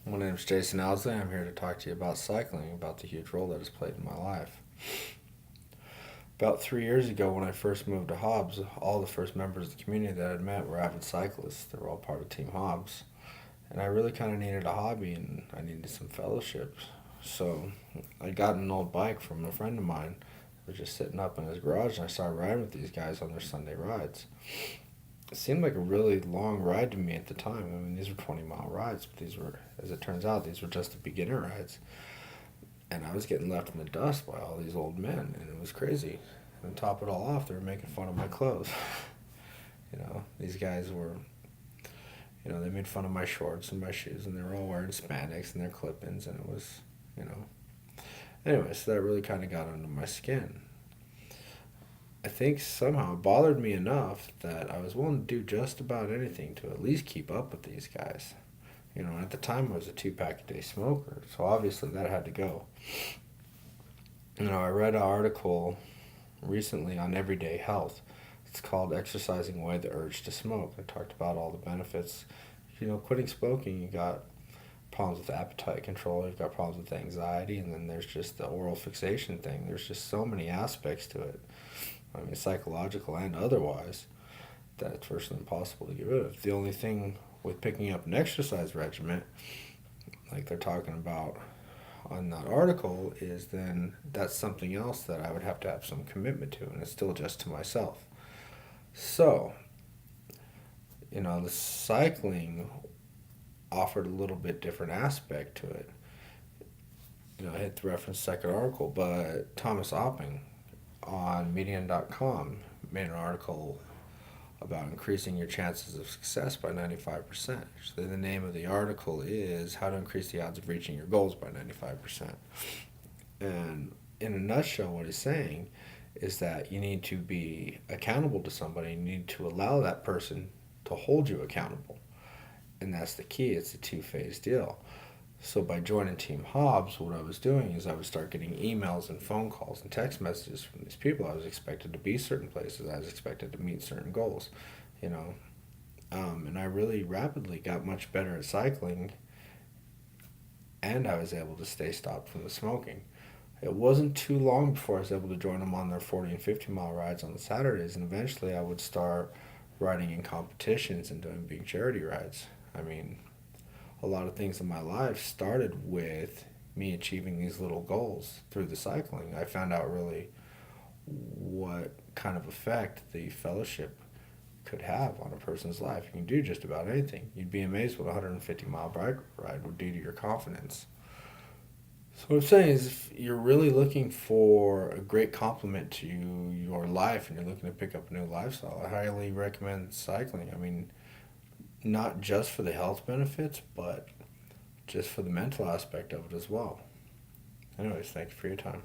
My name is Jason Owsley. I'm here to talk to you about cycling, about the huge role that it's played in my life. About 3 years ago, when I first moved to Hobbs, all the first members of the community that I'd met were avid cyclists. They were all part of Team Hobbs. And I really kind of needed a hobby and I needed some fellowships. So I got an old bike from a friend of mine. I was just sitting up in his garage and I started riding with these guys on their Sunday rides. It seemed like a really long ride to me at the time. I mean, these were 20-mile rides, but these were, as it turns out, these were just the beginner rides. And I was getting left in the dust by all these old men, and it was crazy. And to top it all off, they were making fun of my clothes. These guys were, they made fun of my shorts and my shoes, and they were all wearing spandex and their clip-ins, and it was, you know. Anyway, so that really kind of got under my skin. I think somehow it bothered me enough that I was willing to do just about anything to at least keep up with these guys. At the time I was a 2-pack-a-day smoker, so obviously that had to go. I read an article recently on everyday health. It's called Exercising Away the Urge to Smoke. It talked about all the benefits. Quitting smoking, you got problems with appetite control, you've got problems with anxiety, and then there's just the oral fixation thing. There's just so many aspects to it. I mean, psychological and otherwise, that it's virtually impossible to get rid of. The only thing with picking up an exercise regimen, like they're talking about on that article, is then that's something else that I would have to have some commitment to, and it's still just to myself. So, the cycling offered a little bit different aspect to it. I hit the reference second article, but Thomas Opping on Medium.com made an article about increasing your chances of success by 95%. Actually, the name of the article is How to Increase the Odds of Reaching Your Goals by 95%. And in a nutshell, what he's saying is that you need to be accountable to somebody. You need to allow that person to hold you accountable. And that's the key. It's a two-phase deal. So by joining Team Hobbs, what I was doing is I would start getting emails and phone calls and text messages from these people. I was expected to be certain places. I was expected to meet certain goals, and I really rapidly got much better at cycling, and I was able to stay stopped from the smoking. It wasn't too long before I was able to join them on their 40 and 50-mile rides on the Saturdays, and eventually I would start riding in competitions and doing big charity rides. I mean, a lot of things in my life started with me achieving these little goals through the cycling. I found out really what kind of effect the fellowship could have on a person's life. You can do just about anything. You'd be amazed what a 150-mile bike ride would do to your confidence. So what I'm saying is, if you're really looking for a great complement to your life and you're looking to pick up a new lifestyle, I highly recommend cycling. I mean, not just for the health benefits, but just for the mental aspect of it as well. Anyways, thank you for your time.